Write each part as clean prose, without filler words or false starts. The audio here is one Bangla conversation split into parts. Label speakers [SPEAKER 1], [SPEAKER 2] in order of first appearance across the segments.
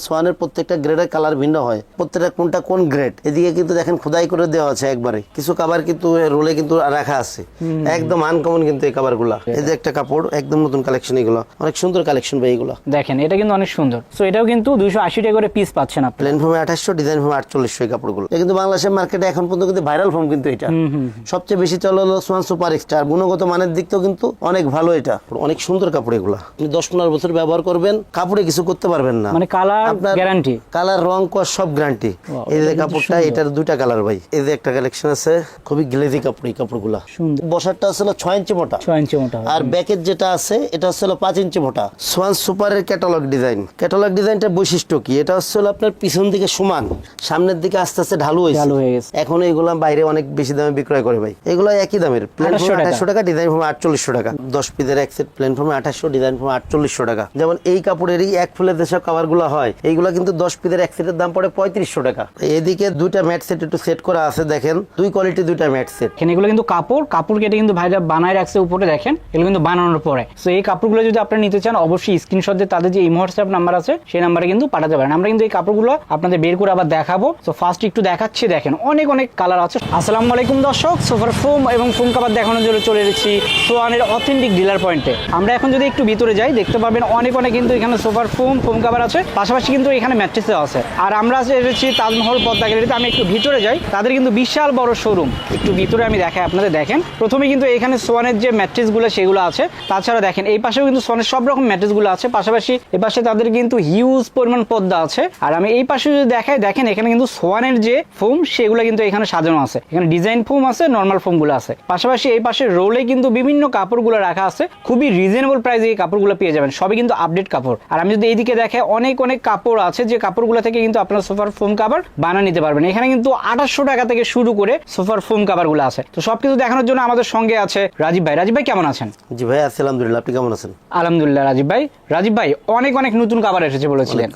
[SPEAKER 1] সোয়ানের প্রত্যেকটা গ্রেডের কালার ভিন্ন হয়, প্রত্যেকটা কোনটা কোন গ্রেড এদিকে কিন্তু দেখেন খোদাই করে দেওয়া আছে একবারে। কিছু কাভার কিন্তু রোলে কিন্তু রাখা আছে, একদম আনকমন কিন্তু এই কাভার গুলা। এই যে একটা কাপড় একদম নতুন কালেকশন, এগুলো অনেক সুন্দর কালেকশন ভাই। এগুলো
[SPEAKER 2] দেখেন এটা কিন্তু অনেক সুন্দর। সো এটাও কিন্তু 280 টাকা করে পিস পাচ্ছেন আপনি।
[SPEAKER 1] প্লেন ফর্মে 2800, ডিজাইন ফর্মে 4800 এই কাপড়গুলো। এটা কিন্তু বাংলাদেশের মার্কেটে এখন পর্যন্ত কিন্তু ভাইরাল ফর্ম, কিন্তু এটা সবচেয়ে বেশি চলে হলো সোয়ান সুপার এক্সট্রা। গুণগত মানের দিক থেকে কিন্তু অনেক ভালো, এটা অনেক সুন্দর কাপড়। এগুলো আপনি 10-15 বছর ব্যবহার করবেন, কাপড়ে কিছু করতে পারবেন না,
[SPEAKER 2] মানে কালার গ্যারান্টি,
[SPEAKER 1] কালার রং কস সব গ্যারান্টি। এই যে কাপড়টা, এটার দুইটা কালার ভাই। এই যে একটা কালেকশন আছে খুবই গ্লেজি কাপড়, এই কাপড়গুলো
[SPEAKER 2] সুন্দর।
[SPEAKER 1] বসারটা আসলে 6 ইঞ্চি মোটা,
[SPEAKER 2] 6 ইঞ্চি মোটা,
[SPEAKER 1] আর ব্যাকের যেটা আছে এটা হচ্ছে 5 ইঞ্চি মোটা। সোয়ান সুপারের ক্যাটালগ ডিজাইন। ক্যাটালগ ডিজাইনটার বৈশিষ্ট্য কি, এটা হচ্ছে আপনার পিছন দিকে সমান, সামনের দিকে আস্তে আস্তে ঢালু হয়ে গেছে। এখন এগুলো বাইরে অনেক বেশি দামে বিক্রয় করে ভাই। এগুলো একই দামের, প্লেন ফর্মে 2800 টাকা, ডিজাইন ফর্মে 4800 টাকা। 10 পিসের এক সেট, প্লেন ফর্মে 2800, ডিজাইন ফর্মে 4800 টাকা। যেমন এই কাপড়েরই এক ফুলের যেসব কাভার গুলো হয়, এইগুলো কিন্তু 10 পিসের এক সেটের দাম পড়ে 3500 টাকা। এদিকে দুইটা ম্যাট সেট একটু সেট করা আছে, দেখেন দুই কোয়ালিটি দুইটা ম্যাট সেট।
[SPEAKER 2] এগুলো কিন্তু কাপড় কেটে কিন্তু ভাইরা বানায় রাখছে উপরে, দেখেন এগুলো কিন্তু বানানোর পরে। সো এই কাপড়গুলো যদি আপনি নিতে চান, অবশ্যই স্ক্রিনশট দিয়ে তাদের যে ইমো হোয়াটসঅ্যাপ নাম্বার আছে সেই নাম্বারে কিন্তু পাঠাতে পারেন। আমরা কিন্তু এই কাপড়গুলো আপনাদের বের করে আবার দেখাবো। সো ফার্স্ট একটু দেখাচ্ছি, দেখেন অনেক অনেক কালার আছে। আসসালামু আলাইকুম দর্শক, সোফার ফোম এবং ফোম কাভার দেখানোর জন্য চলে এসেছি সোয়ানের অথেন্টিক ডিলার পয়েন্টে। আমরা এখন যদি একটু ভিতরে যাই, দেখতে পাবেন অনেক কিন্তু এখানে সোফার ফোম কাভার আছে, পাশাপাশি কিন্তু এখানে ম্যাট্রেসও আছে। আর আমরা এসেছি তাজমহল পদ্মা গ্যালারিতে। আমি একটু ভিতরে যাই, তাদের কিন্তু বিশাল বড় শোরুম। একটু ভিতরে আমি দেখাই আপনাদের। দেখেন প্রথমে কিন্তু এখানে সোয়ানের যে ম্যাট্রেসগুলো সেগুলো আছে, তাছাড়া দেখেন এই পাশেও কিন্তু সোয়ানের সব রকম ম্যাট্রেসগুলো আছে, পাশাপাশি এই পাশে তাদের কিন্তু হিউজ পরিমাণ পদ্মা আছে। আর আমি এই পাশে যদি দেখাই, দেখেন এখানে কিন্তু সোয়ানের যে ফোম সেগুলো কিন্তু এখানে সাজানো আছে। এখানে ডিজাইন ফোম আছে, নর্মাল ফোমগুলো আছে, পাশাপাশি এই পাশে রোলে কিন্তু বিভিন্ন কাপড়গুলো রাখা আছে। খুবই রিজনেবল প্রাইসে এই কাপড়গুলো পেয়ে যাবেন, সবই কিন্তু আপডেট কাপড়। আর আমি যদি এইদিকে দেখে, অনেক কাপড় আছে যে কাপড়গুলো থেকে কিন্তু আপনার সোফার ফোম কাভার বানিয়ে নিতে পারবেন। এখানে কিন্তু 2800 টাকা থেকে শুরু করে সোফার ফোম কাভার গুলো আছে। তো সবকিছু দেখানোর জন্য আমাদের সঙ্গে আছে রাজীব ভাই। রাজীব ভাই কেমন আছেন?
[SPEAKER 1] জি ভাই আছি আলহামদুলিল্লাহ, আপনি কেমন আছেন?
[SPEAKER 2] আলহামদুলিল্লাহ। রাজীব ভাই অনেক নতুন কাভার এসেছে বলেছিলেন।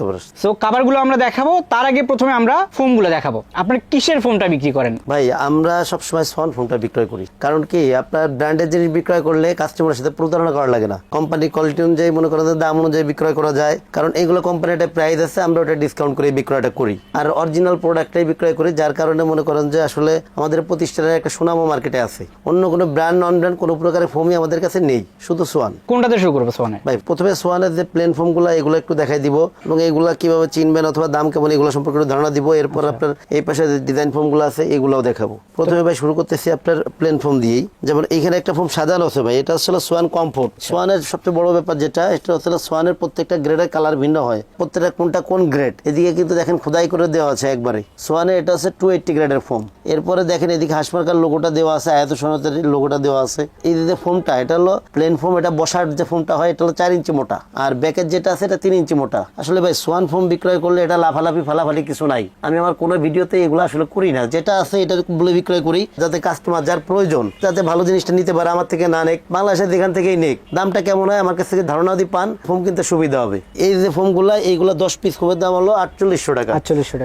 [SPEAKER 2] সো কাভার গুলো আমরা দেখাবো, তার আগে প্রথমে আমরা ফোম গুলো দেখাবো। আপনি কিসের ফোমটা বিক্রি করেন?
[SPEAKER 1] ভাই আমরা সবসময় সোয়ান ফোমটা বিক্রয় করি, কারণ কি আপনার ব্র্যান্ডের জিনিস বিক্রয় করলে কাস্টমারের সাথে প্রতারণা করা লাগে না। কোম্পানি কোয়ালিটি অনুযায়ী মনে করেন দাম অনুযায়ী বিক্রয় করা যায়, কারণ এগুলো কোম্পানির একটা প্রাইস আছে, আমরা ওটা ডিসকাউন্ট করে বিক্রয়টা করি। আর অরিজিনাল প্রোডাক্টটাই বিক্রয় করি, যার কারণে মনে করেন যে আসলে আমাদের প্রতিষ্ঠানের একটা সুনামও মার্কেটে আছে। অন্য কোনো ব্র্যান্ড নন ব্র্যান্ড কোনো প্রকারের ফোমই আমাদের কাছে নেই, শুধু সোয়ান।
[SPEAKER 2] কোনটাতে শুরু করবো সোয়ানে?
[SPEAKER 1] ভাই প্রথমে সোয়ানের যে প্লেন ফোমগুলো এগুলো একটু দেখাই দিব, এবং এগুলা কিভাবে চিনবেন অথবা দাম কেমন এগুলো সম্পর্কে ধারণা দিব। এরপর আপনার এই পাশে যে ডিজাইন ফোমগুলো আছে এগুলোও দেখাবো। প্রথমে ভাই শুরু করতেছি আপনার প্লেন ফোম দিয়েই। যেমন এখানে একটা ফোম সাজানো আছে ভাই, এটা হচ্ছে সোয়ান কমফোর্ট। সোয়ানের সবচেয়ে বড় ব্যাপার যেটা, এটা হচ্ছে সোয়ানের প্রত্যেকটা গ্রেডের কালার ভিন্ন হয়, প্রত্যেকটা কোনটা কোন গ্রেড এদিকে কিন্তু দেখেন খোদাই করে দেওয়া আছে একবারে। সোয়ানের এটা হচ্ছে 280 গ্রেডের ফোম। এরপরে দেখেন এদিকে হাসপাতাল লোগোটা দেওয়া আছে, আয়াত সনতের লোগোটা দেওয়া আছে। এই যে ফোমটা, এটা হলো প্লেন ফোম, এটা বসার যে ফোমটা হয় এটা হলো 4 ইঞ্চি মোটা, আর ব্যাকের যেটা আছে এটা 3 ইঞ্চি মোটা। আসলে ভাই সোয়ান ফোম বিক্রয় করলে এটা লাফালাফি ফালাফালি কিছু নাই। আমি আমার কোনো ভিডিওতে এগুলো আসলে করি না, যেটা আছে এটা বলে বিক্রয় করি, যাতে কাস্টমার যার প্রয়োজন যাতে ভালো জিনিসটা নিতে পারে, আমার থেকে না নেক, বাংলাদেশের যেখান থেকেই নেক, দামটা কেমন হয় আমার কাছ থেকে ধারণা দিয়ে পান, ফোম কিনতে সুবিধা হবে। এই যে ফোমগুলা, এইগুলা 10 পিস ফোমের দাম হলো 4800 টাকা,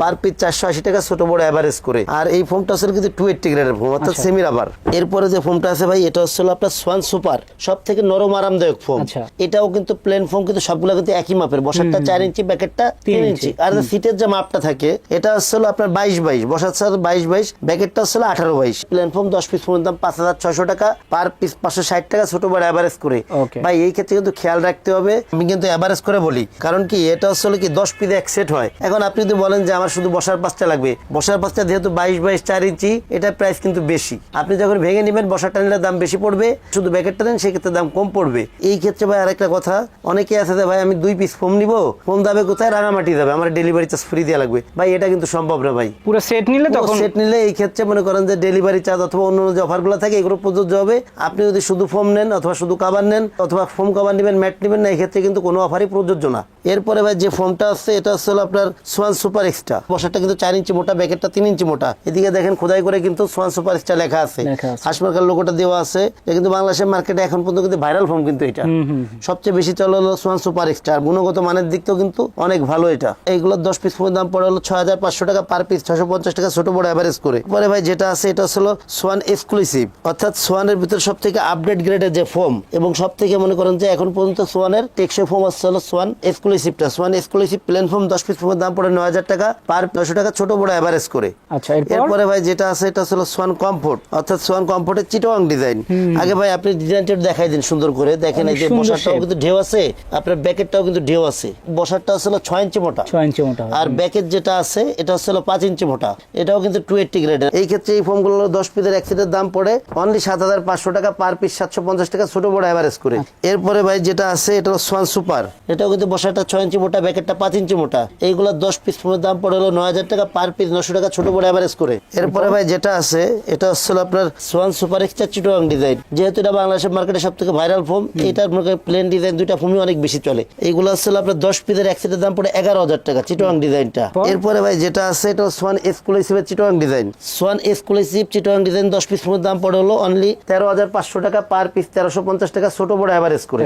[SPEAKER 1] পার পিস 480 টাকা, ছোট বড় এভারেজ করে। আর এই ফোমটা হচ্ছে কিন্তু 280 গ্রেডের ফোম, অর্থাৎ সেমি রাবার। এরপরে যে ফোমটা আছে ভাই, এটা হচ্ছে আপনার সোয়ান সুপার, সব থেকে নরম আরামদায়ক ফোম। এটাও কিন্তু প্লেন ফোম, কিন্তু সবগুলো কিন্তু একই মাপের, বসারটা 4 ইঞ্চি, ব্যাকেটটা 3 ইঞ্চি। আর সিটের যে মাপটা থাকে এটা হচ্ছে আপনার 22-22, বসার 22-22, ব্যাকেটটা হচ্ছে 18-22। প্লেন ফোম 10 পিস ফোমের দাম 5600 টাকা, পার পিস 560 টাকা, ছোট বড় এভারেজ করে। ভাই এই ক্ষেত্রে কিন্তু খেয়াল রাখতে হবে, আমি কিন্তু এভারেজ করে বলি, কারণ কি এটা হচ্ছে কি 10 পিস এক সেট হয়। এখন আপনি যদি বলেন যে আমার শুধু বসার পাঁচটা লাগবে, বসার পাঁচটা যেহেতু 22-22 4 ইঞ্চি, এটা প্রাইস কিন্তু বেশি। আপনি যখন ভেঙে নেবেন, বসারটা নিলে দাম বেশি পড়বে, শুধু ব্যাকেটটা নেন সেক্ষেত্রে দাম কম পড়বে। এই ক্ষেত্রে ভাই আরেকটা কথা, অনেকে আছে যে ভাই আমি 2 পিস ফোম নিবো, ফোম যাবে কোথায়, রাঙামাটি যাবে, আমার ডেলিভারি চার্জ ফ্রি দেওয়া লাগবে। ভাই এটা কিন্তু সম্ভব না ভাই,
[SPEAKER 2] পুরো সেট নিলে, তখন
[SPEAKER 1] সেট নিলে এই ক্ষেত্রে মনে করেন যে ডেলিভারি চার্জ অথবা অন্য যে অফারগুলো থাকে এগুলো প্রযোজ্য হবে। আপনি যদি শুধু ফোম নেন অথবা শুধু কাভার নেন অথবা ফোম কাভার নেবেন, ম্যাট নেবেন না, এই ক্ষেত্রে কিন্তু কোনো অফারই প্রযোজ্য না। এরপরে ভাই যে ফোমটা আছে এটা হচ্ছে আপনার সোয়ান সুপার এক্সট্রা, বসারটা কিন্তু 4 ইঞ্চি মোটা, ব্যাকেটটা 3 ইঞ্চি মোটা। এদিকে দেখেন খোদাই করে কিন্তু সোয়ান সুপার এক্সট্রা লেখা আছে, হাসপাতাল লোগোটা দেওয়া আছে। এটা কিন্তু বাংলাদেশের মার্কেটে এখন পর্যন্ত কিন্তু ভাইরাল ফোম, কিন্তু এটা সবচেয়ে বেশি চলে হলো সোয়ান সুপার এক্সট্রা। গুণগত মানের দিক থেকেও কিন্তু অনেক ভালো এটা। এইগুলো 10 পিস ফোমের দাম পড়ে হলো 6500 টাকা, পার পিস 650 টাকা, ছোট বড় এভারেজ করে। পরে ভাই যেটা আছে এটা হলো সোয়ান এক্সক্লুসিভ, অর্থাৎ সোয়ানের ভিতরে সব থেকে আপডেট গ্রেডের যে ফোম, এবং সব থেকে মনে করেন যে এখন পর্যন্ত সোয়ানের টেকসই ফোম আসছে হলো সোয়ান এক্সক্লুসিভটা। Swan exclusive plain foam 10 piece ফোমের দাম পড়ে 9000 টাকা, পার 900 টাকা ছোট বড় এভারেজ করে।
[SPEAKER 2] আচ্ছা,
[SPEAKER 1] এরপরে ভাই যেটা আছে এটা হলো সোয়ান কমফোর্ট, অর্থাৎ সোয়ান কমফোর্টের চিটওয়াং ডিজাইন। আগে ভাই আপনি ডিজাইনটা দেখাই দিন সুন্দর করে। দেখেন এই যে বসারটাও কিন্তু ঢেউ আছে, আপনার ব্যাকেটটাও কিন্তু ঢেউ আছে। বসারটা হলো 6 ইঞ্চি মোটা,
[SPEAKER 2] 6 ইঞ্চি মোটা,
[SPEAKER 1] আর ব্যাকেট যেটা আছে এটা হলো 5 ইঞ্চি মোটা, এটাও কিন্তু 280 গ্রেডের। এই ক্ষেত্রে এই ফোমগুলো 10 পিসের এক সেটের দাম পড়ে অনলি 7500 টাকা, পার পিস 750 টাকা ছোট বড় এভারেজ করে। এরপরে ভাই যেটা আছে এটা হলো সোয়ান সুপার, এটাও কিন্তু বসারটা 6 ইঞ্চি মোটা, ব্যাকেটটা 5 ইঞ্চি মোটা। এইগুলো 10 পিস ফোমের দাম পড়ে হলো 9000 টাকা, পার পিস 900 টাকা ছোট বড় এভারেজ করে। এরপরে ভাই যেটা আছে এটা হলো আপনার সোয়ান সুপার এক্সট্রা চিটওয়াং ডিজাইন। যেহেতু এটা বাংলাদেশের মার্কেটে সবথেকে ভাইরাল ফোম, এটার প্লেন ডিজাইন দুইটা ফোমই অনেক বেশি চলে। এইগুলো হলো আপনার 10 পিসের এক সেটের দাম পড়ে 11000 টাকা চিটওয়াং ডিজাইনটা। এরপরে ভাই যেটা আছে এটা সোয়ান এক্সক্লুসিভ চিটওয়াং ডিজাইন। সোয়ান এক্সক্লুসিভ চিটওয়াং ডিজাইন 10 পিস ফোমের দাম পড়ে হলো অনলি 13500 টাকা, পার পিস 1350 টাকা ছোট বড় এভারেজ করে।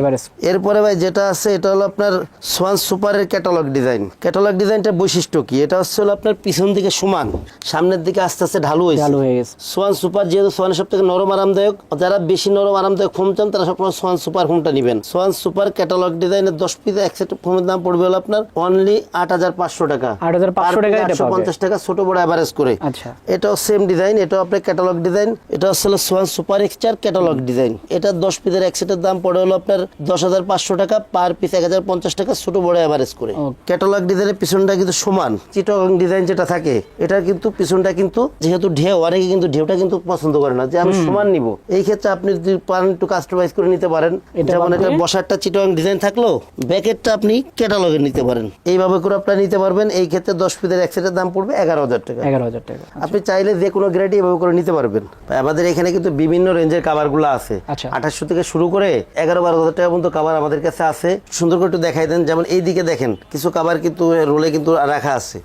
[SPEAKER 1] এরপরে ভাই যেটা আছে এটা হলো আপনার সোয়ান সুপারের ক্যাটালগ ডিজাইন। ক্যাটালগ ডিজাইনটার বৈশিষ্ট্য কি? এটা হলো আপনার পিছন দিকে সমান, সামনের দিকে আস্তে আস্তে ঢালু হয়ে গেছে। সোয়ান সুপার যেহেতু সোয়ানের সবথেকে নরম আরামদায়ক, যারা বেশি নরম আরামদায়ক ফোম চান তারা সবসময় সোয়ান সুপার ফোমটা নেবেন। সোয়ান সুপার ক্যাটালগ ডিজাইনের 10 পিস এক সেট ফোমের দাম পড়বে হলো আপনার অনলি 8500 টাকা,
[SPEAKER 2] 8500 টাকা,
[SPEAKER 1] 850 টাকা ছোট বড় এভারেজ করে।
[SPEAKER 2] আচ্ছা,
[SPEAKER 1] এটাও সেম ডিজাইন, এটাও আপনার ক্যাটালগ ডিজাইন। এটা হলো সোয়ান সুপার এক্সচার ক্যাটালগ ডিজাইন। এটা 10 পিসের এক সেটের দাম পড়ে হলো আপনার 10500 টাকা, পার পিস 1050 টাকা ছোট বড় এভারেজ করে। ক্যাটালগ ডিজাইনের পিছনটা কিন্তু সমান। চিটওয়াং ডিজাইন যেটা থাকে এটার কিন্তু পিছনটা কিন্তু যেহেতু ঢেউ, অনেকে কিন্তু ঢেউটা কিন্তু পছন্দ করে না, যে আমি সমান নিব। এই ক্ষেত্রে আপনি যদি পারেন একটু কাস্টমাইজ করে নিতে পারেন। যেমন এটা বসারটা চিটওয়াং ডিজাইন থাকলো, ব্যাকেটটা আপনি ক্যাটালগে নিতে পারেন। এইভাবে করে আপনারা নিতে পারবেন। এই ক্ষেত্রে 10 পিসের এক সেটের দাম পড়বে 11000 টাকা।
[SPEAKER 2] 11000 টাকা।
[SPEAKER 1] আপনি চাইলে যে কোনো গ্রেড এভাবে করে নিতে পারবেন। আমাদের এখানে কিন্তু বিভিন্ন রেঞ্জের কাভারগুলো আছে। 2800 থেকে শুরু করে 11-12 টাকা পর্যন্ত কাভার আমাদের কাছে আছে। সুন্দর করে একটু দেখাই দেন। যেমন এই দিকে দেখেন কিছু কাভার কিন্তু রোলে কিন্তু রাখা আছে,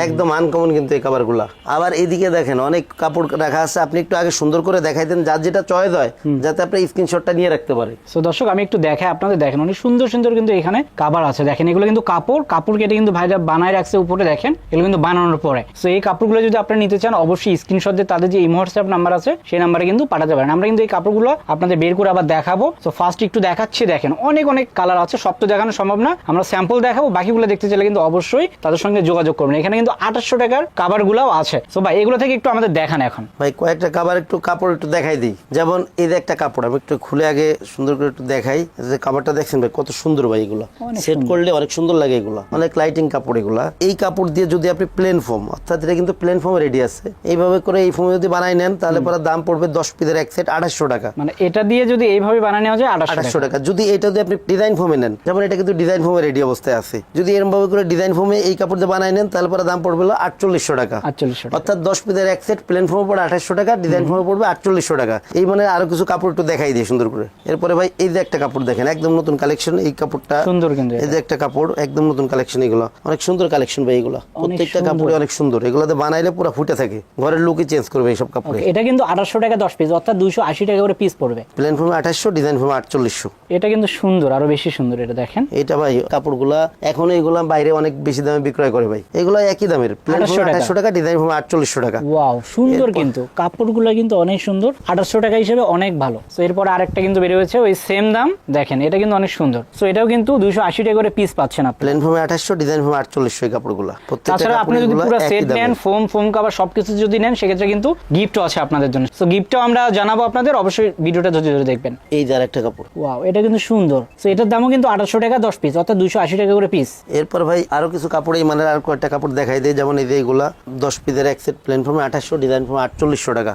[SPEAKER 1] একদম আনকমন কিন্তু এই কাভারগুলা। আবার এইদিকে দেখেন অনেক কাপড় রাখা আছে। আপনি একটু আগে সুন্দর করে দেখাই দেন, যার যেটা চয়েস হয়, যাতে আপনি স্ক্রিনশটটা নিয়ে রাখতে পারে।
[SPEAKER 2] সো দর্শক আমি একটু দেখাই আপনাদের, দেখেন অনেক সুন্দর সুন্দর কিন্তু এখানে কাভার আছে। দেখেন এগুলো কিন্তু কাপড় কেটে কিন্তু ভাইরা বানায় রাখছে উপরে, দেখেন এগুলো কিন্তু বানানোর পরে। সো এই কাপড়গুলো যদি আপনি নিতে চান অবশ্যই স্ক্রিনশট দিয়ে তাদের যে ইমো হোয়াটসঅ্যাপ নাম্বার আছে সেই নাম্বারে কিন্তু পাঠাতে পারেন। আমরা কিন্তু এই কাপড়গুলো আপনাদের বের করে আবার দেখাবো। সো ফার্স্ট একটু দেখাচ্ছি, দেখেন অনেক কালার আছে, সব তো দেখানো সম্ভব না, আমরা স্যাম্পল দেখাবো। বাকিগুলো দেখতে চাইলে কিন্তু অবশ্যই তাদের সঙ্গে যোগাযোগ করবেন। এখানে কিন্তু 2800 টাকার কাভার গুলাও আছে। সো ভাই এগুলো থেকে একটু আমাদের দেখান এখন।
[SPEAKER 1] ভাই কয়েকটা কাভার একটু কাপড় একটু দেখাই দিই। যেমন এই যে একটা কাপড় আমি একটু খুলে আগে সুন্দর করে একটু দেখাই। যে কাভারটা দেখছেন ভাই কত সুন্দর ভাই, এগুলো সেট করলে অনেক সুন্দর লাগে, এগুলো অনেক লাইটিং কাপড় এগুলা। এই কাপড় দিয়ে যদি আপনি প্লেন ফোম, অর্থাৎ এটা কিন্তু প্লেন ফোম রেডি আছে, এইভাবে করে এই ফোম যদি বানাই নেন তাহলে পরে দাম পড়বে 10 পিসের এক সেট 2800 টাকা।
[SPEAKER 2] মানে এটা দিয়ে যদি এইভাবে বানানো হয় 2800 টাকা।
[SPEAKER 1] যদি এটা দিয়ে আপনি ডিজাইন ফোমে নেন, যেমন এটা কিন্তু ডিজাইন ফোমে রেডি অবস্থায় আছে, যদি এরকম ভাবে করে ডিজাইন ফোমে এই কাপড় দিয়ে বানাই নেন তাহলে পরে দাম পড়বে 4800 টাকা।
[SPEAKER 2] 4800 টাকা,
[SPEAKER 1] অর্থাৎ 10 পিসের এক সেট প্লেন ফোমে পড়ে 2800 টাকা, ডিজাইন ফোমে পড়বে 4800 টাকা। এই মানে আরো কিছু কাপড় একটু দেখাই দিই সুন্দর করে। এরপরে ভাই এই যে একটা কাপড় দেখেন, একদম নতুন কালেকশন। এই কাপড়টা
[SPEAKER 2] সুন্দর, কিন্তু
[SPEAKER 1] এই যে একটা কাপড় একদম নতুন কালেকশন। এগুলো অনেক সুন্দর কালেকশন ভাই, এগুলো প্রত্যেকটা কাপড়ে অনেক সুন্দর। এগুলোতে বানাইলে পুরো ফুটে থাকে, ঘরের লুকই চেঞ্জ করবে এইসব কাপড়ে।
[SPEAKER 2] এটা কিন্তু 2800 টাকা 10 পিস, অর্থাৎ 280 টাকা করে পিস পড়বে।
[SPEAKER 1] প্লেন ফোমে 2800, ডিজাইন ফোমে 4800।
[SPEAKER 2] এটা কিন্তু সুন্দর, আরো বেশি সুন্দর। এটা দেখেন,
[SPEAKER 1] এটা ভাই কাপড়গুলা এখন এইগুলা বাইরে অনেক বেশি দামে বিক্রয় করে ভাই। এগুলো একই দামের, প্লেন ফোমে 2800 টাকা, ডিজাইন ফোমে 4800 টাকা।
[SPEAKER 2] ওয়াও, সুন্দর কিন্তু কাপড়গুলো কিন্তু অনেক সুন্দর। 2800 টাকা হিসেবে অনেক ভালো। সো এরপর আরেকটা কিন্তু বের হয়েছে ওই সেম দাম, দেখেন এটা কিন্তু অনেক সুন্দর। সো এটাও কিন্তু 280 টাকা করে পিস পাচ্ছেন আপনি।
[SPEAKER 1] প্লেন ফোমে 2800, ডিজাইন ফোমে 4800 এই কাপড়গুলো।
[SPEAKER 2] তাছাড়া আপনি যদি পুরো সেট নেন, ফোম কভার সবকিছু যদি নেন, সেক্ষেত্রে কিন্তু গিফটও আছে আপনাদের জন্য। সো গিফটও আমরা জানাবো আপনাদের, অবশ্যই ভিডিওটা ধরে দেখবেন।
[SPEAKER 1] এই যে আরেকটা কাপড়,
[SPEAKER 2] ওয়াও, এটা কিন্তু সুন্দর। সো এটার দামও কিন্তু 2800 টাকা 10 পিস, অর্থাৎ 280 টাকা করে পিস।
[SPEAKER 1] এরপর ভাই আরো কিছু কাপড় এই মানে আর কয়েকটা কাপড় দেখাই দেয়। যেমন এই যে এগুলা 10 পিসের এক সেট, প্লেন ফোমে 2800, ডিজাইন ফোমে 4800 টাকা।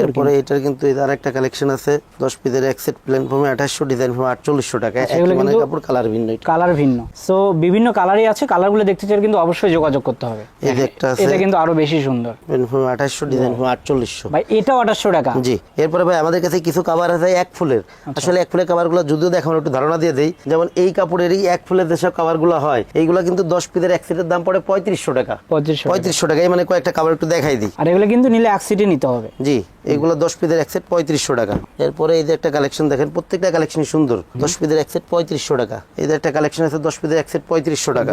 [SPEAKER 1] এরপরে এটার কিন্তু আরেকটা কালেকশন আছে, 10 পিসের এক সেট, প্লেন ফোমে 2800, ডিজাইন ফোমে 4800 টাকা। একই মানে কাপড়, কালার ভিন্ন,
[SPEAKER 2] কালার ভিন্ন। সো বিভিন্ন কালারই আছে, কালারগুলো দেখতে চাইলে কিন্তু অবশ্যই যোগাযোগ করতে হবে।
[SPEAKER 1] এই যে একটা আছে,
[SPEAKER 2] এটা কিন্তু আরো বেশি সুন্দর,
[SPEAKER 1] প্লেন ফোমে 2800, ডিজাইন ফোমে 4800
[SPEAKER 2] ভাই। এটাও 2800 টাকা।
[SPEAKER 1] জি। এরপরে ভাই আমাদের কাছে কিছু কাভার আছে এক ফুলের। আসলে এক ফুলের কাভারগুলো যদিও দেখানো একটু ধারণা দিয়ে দেই। যেমন এই কাপড়েরই এক ফুলের যেসব কাভারগুলো হয়, এইগুলো কিন্তু 10 পিসের এক সেটের দাম পড়ে 3500 টাকা। 3500 টাকা। এই মানে কয়েকটা কাভার একটু দেখাই দিই।
[SPEAKER 2] আর এগুলো কিন্তু নিলে এক সিটে নিতে হবে।
[SPEAKER 1] জি, এগুলো 10 পিসের এক সেট 3500 টাকা। এরপরে এই যে একটা কালেকশন দেখেন, প্রত্যেকটা কালেকশনই সুন্দর। 10 পিসের এক সেট 3500 টাকা। এই যে একটা কালেকশন আছে 10 পিসের এক সেট 3500 টাকা।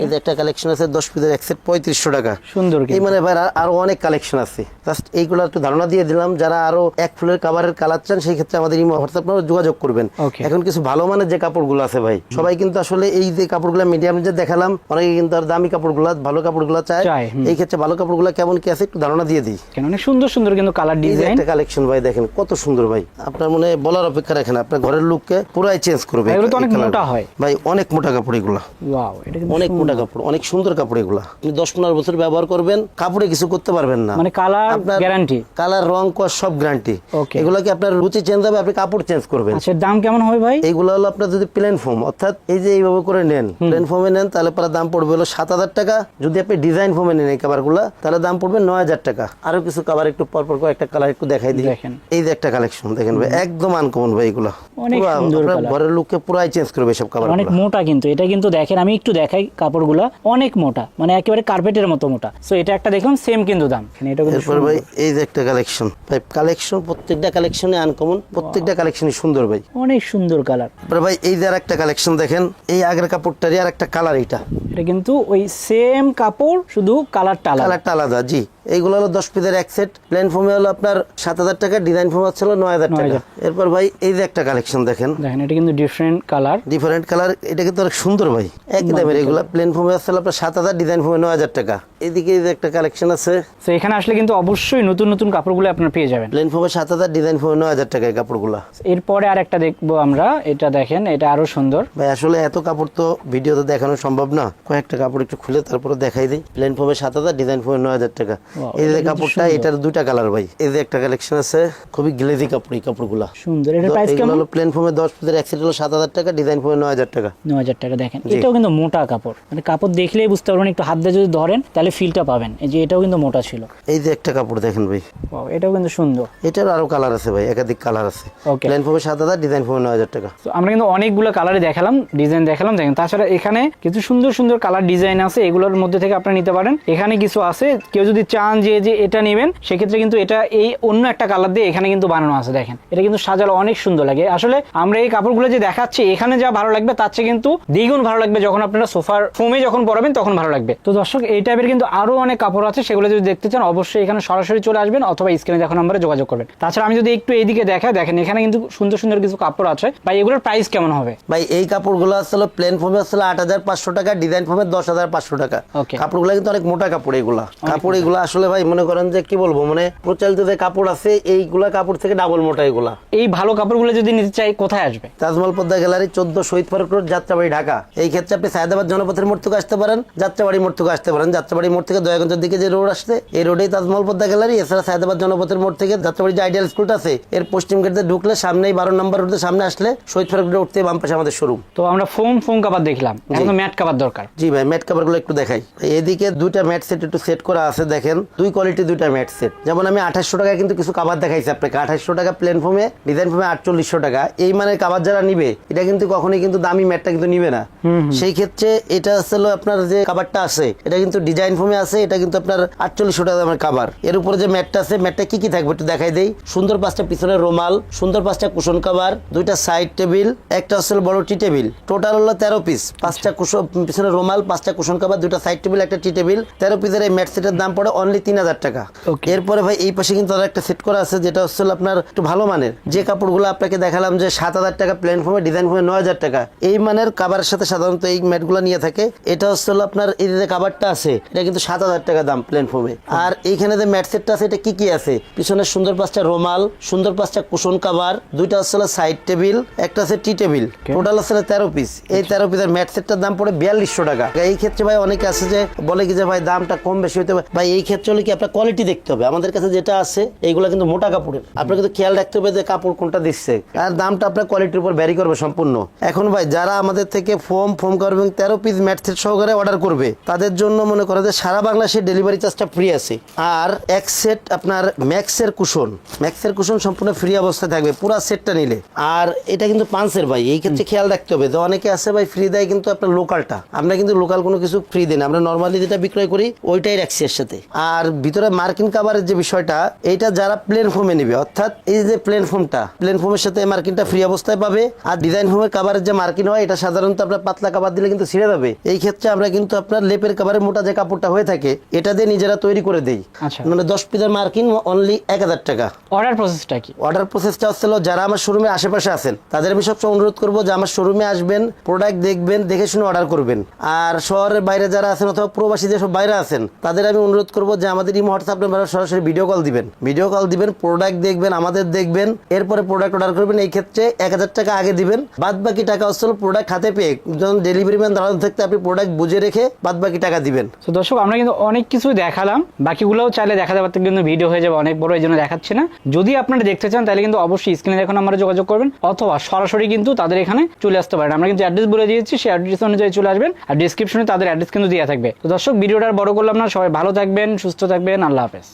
[SPEAKER 1] এই যে একটা কালেকশন আছে 10 পিসের এক সেট 3500 টাকা।
[SPEAKER 2] সুন্দর।
[SPEAKER 1] এই মানে ভাই আরো অনেক কালেকশন আছে। জাস্ট এইগুলো একটু ধারণা দিয়ে দিলাম। যারা আরো এক ফুলের কাভারের কালার চান, সেই ক্ষেত্রে আমাদের হোয়াটসঅ্যাপ নাম্বারে যোগাযোগ করবেন। এখন কিছু ভালো মানের যে কাপড়গুলো আছে ভাই, সবাই কিন্তু আসলে এই যে কাপড়গুলো মিডিয়াম রেঞ্জে দেখালাম, অনেকে কিন্তু আর দামি কাপড়গুলো ভালো কাপড়গুলো চায়। এই ক্ষেত্রে ভালো কাপড়গুলো কেমন কি আছে একটু ধারণা দিয়ে দিই।
[SPEAKER 2] অনেক সুন্দর সুন্দর কিন্তু কালার ডিজাইন,
[SPEAKER 1] একটা কালেকশন ভাই দেখেন কত সুন্দর ভাই, আপনার মনে বলার অপেক্ষা রাখেন, আপনার ঘরের লুককে পুরাই চেঞ্জ করবে।
[SPEAKER 2] এগুলো তো অনেক মোটা হয়
[SPEAKER 1] ভাই, অনেক মোটা কাপড় এগুলো।
[SPEAKER 2] ওয়াও, এটা কিন্তু
[SPEAKER 1] অনেক মোটা কাপড়, অনেক সুন্দর কাপড় এগুলো। আপনি 10-15 বছর ব্যবহার করবেন, কাপড়ে কিছু করতে পারবেন না,
[SPEAKER 2] মানে কালার গ্যারান্টি,
[SPEAKER 1] কালার রং কস সব গ্যারান্টি। এগুলো কি আপনার রুচি চেঞ্জ হবে, আপনি কাপড় চেঞ্জ করবেন।
[SPEAKER 2] আচ্ছা, দাম কেমন হবে ভাই?
[SPEAKER 1] এইগুলো হলো আপনার যদি প্লেন ফোম, অর্থাৎ এই যে এইভাবে করে নেন, প্লেন ফোমে নেন, তাহলে পরে দাম পড়বে হলো 7,000 টাকা। যদি আপনি ডিজাইন ফোমে নেন এই কাভারগুলো, তাহলে দাম পড়বে 9,000 টাকা। আরো কিছু কাভার একটু পরপর করে একটা কালার একটু দেখাই দিই। এই যে একটা কালেকশন দেখেন ভাই, একদম আনকমন ভাই, এগুলো
[SPEAKER 2] অনেক সুন্দর কালার,
[SPEAKER 1] ঘরের লুককে পুরাই চেঞ্জ করবে সব কাভার।
[SPEAKER 2] অনেক মোটা কিন্তু এটা, কিন্তু দেখেন আমি একটু দেখাই, কাপড়গুলো অনেক মোটা, মানে একেবারে কার্পেটের মতো মোটা। সো এটা একটা দেখলাম সেম কিন্তু দাম। এটা
[SPEAKER 1] এরপর ভাই এই যে একটা কালেকশন ভাই, কালেকশন প্রত্যেকটা কালেকশনে আনকমন, প্রত্যেকটা কালেকশনই সুন্দর ভাই,
[SPEAKER 2] অনেক সুন্দর কালার।
[SPEAKER 1] ভাই এই যে একটা কালেকশন দেখেন, এই আগের কাপড়টারই আর একটা কালার, এটা
[SPEAKER 2] কিন্তু ওই সেম কাপড়, শুধু কালারটা
[SPEAKER 1] আলাদা। জি, এইগুলো হলো 10 পিসের এক সেট। প্লেন ফোমে হলো আপনার 7,000 টাকা, ডিজাইন ফোম হচ্ছিল 9,000 টাকা। এরপর ভাই এই যে একটা কালেকশন দেখেন,
[SPEAKER 2] এটা কিন্তু ডিফারেন্ট কালার,
[SPEAKER 1] এটা কিন্তু অনেক সুন্দর ভাই, একই দামের। এগুলো প্লেন ফোমে হচ্ছিল আপনার 7,000, ডিজাইন ফোমে 9,000 টাকা। এদিকে এই যে একটা কালেকশন আছে,
[SPEAKER 2] তো এখানে আসলে কিন্তু অবশ্যই নতুন নতুন কাপড়গুলো আপনারা পেয়ে যাবেন।
[SPEAKER 1] প্লেন ফোমে 7,000, ডিজাইন ফোমে 9,000 টাকা এই কাপড়গুলো।
[SPEAKER 2] এরপরে আর একটা দেখবো আমরা, এটা দেখেন, এটা আরো সুন্দর
[SPEAKER 1] ভাই। আসলে এত কাপড় তো ভিডিওতে দেখানো সম্ভব না, কয়েকটা কাপড় একটু খুলে তারপরে দেখাই দিই। প্লেন ফোমে 7,000, ডিজাইন ফোমে 9,000 টাকা। এই যে কাপড়টা, এটার দুইটা কালার ভাই। এই যে একটা কালেকশন আছে, খুবই গ্লেজি কাপড়, এই কাপড়গুলো
[SPEAKER 2] সুন্দর। এটার প্রাইস কেমন?
[SPEAKER 1] হলো প্লেন ফোমে 10 পিসের এক সেট হলো 7,000 টাকা, ডিজাইন ফোমে 9,000 টাকা।
[SPEAKER 2] 9,000 টাকা। দেখেন এটাও কিন্তু মোটা কাপড়, মানে কাপড় দেখলেই বুঝতে পারবেন, একটু হাত দিয়ে যদি ধরেন তাহলে ফিলটা পাবেন। এই যে এটাও কিন্তু মোটা ছিল।
[SPEAKER 1] এই যে একটা কাপড় দেখেন ভাই,
[SPEAKER 2] এটাও কিন্তু সুন্দর।
[SPEAKER 1] এটার আরো কালার আছে ভাই, একাধিক কালার আছে। প্লেন ফোমে 7,000, ডিজাইন ফোমে 9,000 টাকা।
[SPEAKER 2] আমরা কিন্তু অনেকগুলো কালারে দেখালাম, ডিজাইন দেখালাম। দেখেন তাছাড়া এখানে কিছু সুন্দর সুন্দর কালার ডিজাইন আছে, এগুলোর মধ্যে থেকে আপনারা নিতে পারেন। এখানে কিছু আছে, কেউ যদি চান যে এটা নেবেন, সেক্ষেত্রে কিন্তু এটা এই অন্য একটা কালার দিয়ে এখানে কিন্তু বানানো আছে। দেখেন এটা কিন্তু সাজালো অনেক সুন্দর লাগে। আসলে আমরা এই কাপড়গুলো যে দেখাচ্ছি, এখানে যা ভালো লাগবে তার চেয়ে কিন্তু দ্বিগুণ ভালো লাগবে যখন আপনারা সোফার ফোমে যখন পরাবেন, তখন ভালো লাগবে। তো দর্শক, এই টাইপের কিন্তু আরো অনেক কাপড় আছে, সেগুলো যদি দেখতে চান অবশ্যই এখানে সরাসরি চলে আসবেন অথবা স্ক্রিনে দেখো নম্বরে যোগাযোগ করবেন। তাছাড়া আমি যদি একটু এইদিকে দেখাই, দেখেন এখানে কিন্তু সুন্দর সুন্দর কিছু কাপড় আছে ভাই। এগুলোর প্রাইস কেমন হবে
[SPEAKER 1] ভাই? এই কাপড়গুলো আসলে প্লেন ফোমে আসলে 8,500 টাকা, ডিজাইন ফোমে 10,500 টাকা। কাপড়গুলো কিন্তু অনেক মোটা কাপড়। এগুলো আসলে ভাই মনে করেন যে কি বলবো, মানে প্রচলিত যে কাপড় আছে এইগুলা কাপড় থেকে ডাবল মোটা। এগুলা এই
[SPEAKER 2] ভালো কাপড়গুলো যদি নিতে চাই কোথায় আসবে?
[SPEAKER 1] তাজমহল পদ্মা গ্যালারি, 14 শহীদ ফারুক রোড, যাত্রাবাড়ি, ঢাকা। এই ক্ষেত্রে আপনি সায়দাবাদ জনপথের মোড় থেকে আসতে পারেন, যাত্রাবাড়ি মোড় থেকে আসতে পারেন। যাত্রাবাড়ি মোড় থেকে দয়াগঞ্জের দিকে যে রোড আসছে, এই রোডেই তাজমহল পদ্মা গ্যালারি। এছাড়া সায়দাবাদ জনপথের মোড় থেকে যাত্রাবাড়ি যে আইডিয়াল স্কুলটা আছে, এর পশ্চিম গেটে ঢুকলে সামনেই 12 নম্বর রোডের সামনে আসলে শহীদ ফারুক রোড উঠতে বাম পাশে আমাদের শোরুম।
[SPEAKER 2] তো আমরা ফোম কাভার দেখলাম, এখন ম্যাট কাভার দরকার।
[SPEAKER 1] জি ভাই, ম্যাট কাভার গুলো একটু দেখাই। এদিকে দুইটা ম্যাট সেট একটু সেট করা আছে, দেখেন দুই কোয়ালিটি দুইটা ম্যাট সেট। যেমন আমি 2800 টাকা কিন্তু কিছু কাভার দেখাইছি আপনাকে, 2800 টাকা প্লেন ফোমে, ডিজাইন ফোমে 4800 টাকা। এই মানের কাভার যারা নিবে, এটা কিন্তু কখনোই কিন্তু দামি ম্যাটটা কিন্তু নিবে না। সেই ক্ষেত্রে এটা আসলে আপনার যে কাভারটা আছে, এটা কিন্তু ডিজাইন ফোমে আছে, এটা কিন্তু আপনার 4800 টাকা দামের কাভার। এর উপরে যে ম্যাটটা আছে, ম্যাটটা কি কি থাকবে একটু দেখাই দেই। সুন্দর 5টা পিছনের রুমাল, সুন্দর 5টা কুশন কাভার, 2টা সাইড টেবিল, একটা আসলে বড় টি টেবিল। টোটাল হলো 13 পিস, 5টা কুশন পিছনের রুমাল, 5টা কুশন কাভার, 2টা সাইড টেবিল, একটা টি টেবিল। 13 পিসের এই ম্যাট সেটের দাম পড়ে অনলি 3,000 টাকা। এরপরে ভাই এই পাশে কিন্তু একটা সেট করা আছে, যেটা হচ্ছে আপনার একটু ভালো মানের। যে কাপড়গুলো আপনাকে দেখালাম যে 7,000 টাকা প্লেন ফোমে, ডিজাইন ফোমে 9,000 টাকা, এই মানের কাভারের সাথে সাধারণত এই ম্যাটগুলো নিয়ে থাকে। এটা হচ্ছে আপনার এই যে কাভারটা আছে, এটা কিন্তু 7,000 টাকা দাম প্লেন ফোমে। আর এইখানে যে ম্যাট সেটটা আছে, এটা কি কি আছে? পিছনে সুন্দর 5টা রুমাল, সুন্দর 5টা কুশন কাভার, 2টা হচ্ছে সাইড টেবিল, একটা আছে টি টেবিল। টোটাল হচ্ছে 13 পিস। এই 13 পিসের ম্যাট সেটটার দাম পড়ে 4,200 টাকা। এই ক্ষেত্রে ভাই অনেকে আছে যে বলে কি যে ভাই দামটা কম বেশি হতে পারে। ভাই এই ক্ষেত্রে হলে কি আপনার কোয়ালিটি দেখতে হবে। আমাদের কাছে যেটা আছে এইগুলো কিন্তু মোটা কাপড়ের, আপনার কিন্তু খেয়াল রাখতে হবে যে কাপড় কোনটা দিচ্ছে, আর দামটা আপনার কোয়ালিটির উপর ভ্যারি করবে সম্পূর্ণ। এখন ভাই যারা আমাদের থেকে foam cover 13 piece mat set সহকারে অর্ডার করবে, তাদের জন্য মনে করে যে সারা বাংলাদেশে ডেলিভারি চার্জটা ফ্রি আছে। আর এক সেট আপনার ম্যাক্সের কুশন সম্পূর্ণ ফ্রি অবস্থায় থাকবে পুরো সেটটা নিলে। আর এটা কিন্তু পাঁচের ভাই, এই ক্ষেত্রে খেয়াল রাখতে হবে যে অনেকে আছে ভাই ফ্রি দেয়, কিন্তু আপনার লোকালটা, আমরা কিন্তু লোকাল কোনো কিছু ফ্রি দিই না, আমরা নর্মালি যেটা বিক্রয় করি ওইটাই রাখছি এর সাথে। আর ভিতরে মার্কিন কাভারের যে বিষয়টা, এইটা যারা প্লেন ফোমে নিবে, অর্থাৎ এই যে প্লেন ফোমের সাথে মার্কিনটা ফ্রি অবস্থায় পাবে। আর ডিজাইন ফোমের কাভারের যে মার্কিন হয়, এটা সাধারণত আপনার পাতলা কাভার দিলে কিন্তু ছিঁড়ে যাবে। এই ক্ষেত্রে আমরা কিন্তু আপনার লেপের কাভারের মোটা যে কাপড়টা হয়ে থাকে, এটা দিয়ে নিজেরা তৈরি করে দেই। মানে 10 পিসের মার্কিন অনলি 1,000 টাকা।
[SPEAKER 2] অর্ডার প্রসেসটা কি? অর্ডার প্রসেসটা
[SPEAKER 1] হচ্ছে যারা আমার শোরুমের আশেপাশে আছেন, তাদের আমি সবসময় অনুরোধ করবো যে আমার শোরুমে আসবেন, প্রোডাক্ট দেখবেন, দেখবেন, দেখে শুনে অর্ডার করবেন। আর শহরের বাইরে যারা আছেন অথবা প্রবাসী যেসব বাইরে আছেন তাদের আমি অনুরোধ করবো যে আমাদের ইমো হোয়াটসঅ্যাপ নাম্বারে সরাসরি ভিডিও কল দিবেন, প্রোডাক্ট দেখবেন, আমাদের দেখবেন, এরপরে প্রোডাক্ট অর্ডার করবেন। এই ক্ষেত্রে 1000 টাকা আগে দিবেন, বাদ বাকি টাকা হচ্ছে প্রোডাক্ট হাতে পেয়ে যখন ডেলিভারি ম্যান দাঁড়ানো থাকতে আপনি প্রোডাক্ট বুঝে রেখে বাদ বাকি টাকা দিবেন।
[SPEAKER 2] তো দর্শক আমরা কিন্তু অনেক কিছুই দেখালাম, বাকিগুলোও চাইলে দেখাতে পারতে কিন্তু ভিডিও হয়ে যাবে অনেক বড়, এই জন্য দেখাচ্ছি না। যদি আপনারা দেখতে চান তাহলে কিন্তু অবশ্যই স্ক্রিনে দেখুন আমরা যোগাযোগ করবেন, অথবা সরাসরি কিন্তু তাদের এখানে চলে আসতে পারেন। আমরা কিন্তু অ্যাড্রেস বলে দিয়েছি, সেই অ্যাড্রেস অনুযায়ী চলে আসবেন, আর ডিসক্রিপশনে তাদের অ্যাড্রেস কিন্তু দেওয়া থাকবে। তো দর্শক ভিডিওটা আর বড় করলাম না, সবাই ভালো থাকবেন, সুস্থ থাকবেন, আল্লাহ হাফেজ।